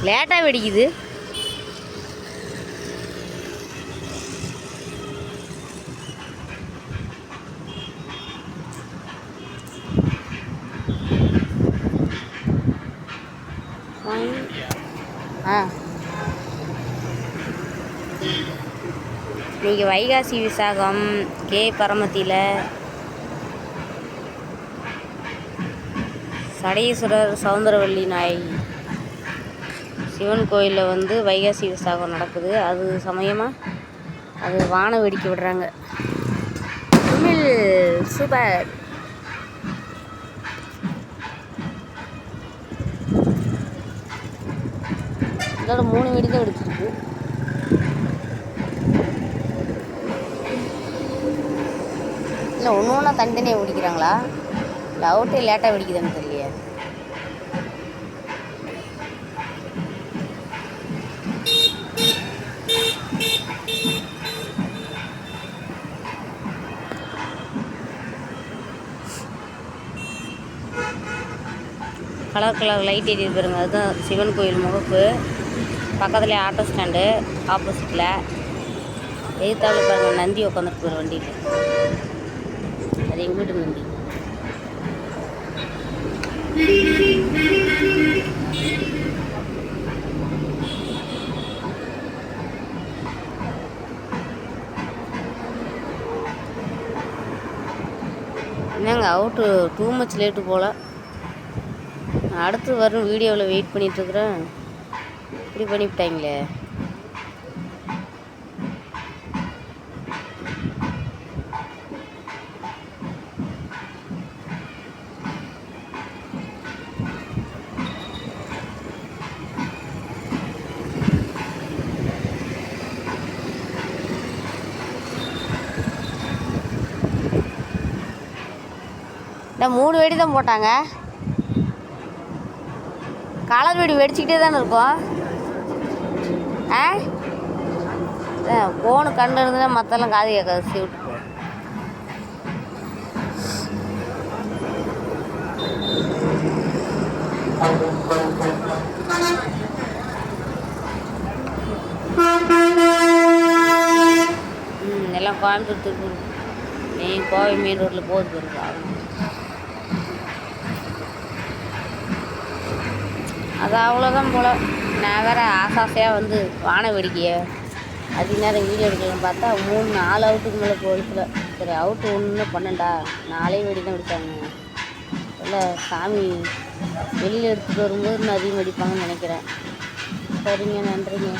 லேட்டாக வெடிக்குது. இன்றைக்கி வைகாசி விசாகம் கே பரமத்தியில் சடீஸ்வரர் சௌந்தரவல்லி நாயகி சிவன் கோயிலில் வந்து வைகாசி விசாகம் நடக்குது. அது சமயமாக அது வான வெடிக்க விடுறாங்க. தமிழ் சூப்பர். இதோட 3 வெடி தான் வெடிச்சிருக்கு. இல்லை ஒன்று ஒன்றா தனித்தனியாக வெடிக்கிறாங்களா இல்லை அவுட்டே லேட்டாக வெடிக்குதுன்னு தெரியலையே. கலர் கலர் லைட் எரியுது பாருங்க. அதுதான் சிவன் கோயில் முகப்பு. பக்கத்துலேயே ஆட்டோ ஸ்டாண்டு ஆப்போசிட்டில். எதிர்த்தாவில் பாருங்கள் நந்தி உட்காந்துருக்கு ஒரு வண்டியில். அது எங்கள் வீட்டு நந்தி. என்னங்க அவுட்டு டூ மச் லேட்டு போல். அடுத்து வரும் வீடியோவில் வெயிட் பண்ணிகிட்ருக்குறேன். இப்படி பண்ணிவிட்டாங்களே. இந்த 3 வெடி தான் போட்டாங்க. கலர் வெடி வெடிச்சிக்கிட்டே தானே இருக்கும். ஃபோனு கண்டு இருந்துன்னா மற்றெல்லாம் காது கேட்காது. சீவிட்டு எல்லாம் கோயம்புத்தூர் கோவை மெயின் ரோட்டில் போகுது பாருங்க. அது அவ்வளோதான் போல். நான் வேறு ஆசாசையாக வந்து வான வெடிக்கையை அதிக நேரம் வீடியோ எடுக்கலாம் பார்த்தா 3-4 அவுட்டுக்கு மேலே போயிடுச்சுல. சரி அவுட்டு ஒன்று பண்ணண்டா 4 வெடி தான் வெடித்தாங்க. இல்லை சாமி வெளியில் எடுத்துகிட்டு வரும்போது இன்னும் அதிகம் வெடிப்பாங்கன்னு நினைக்கிறேன். சரிங்க, நன்றிங்க.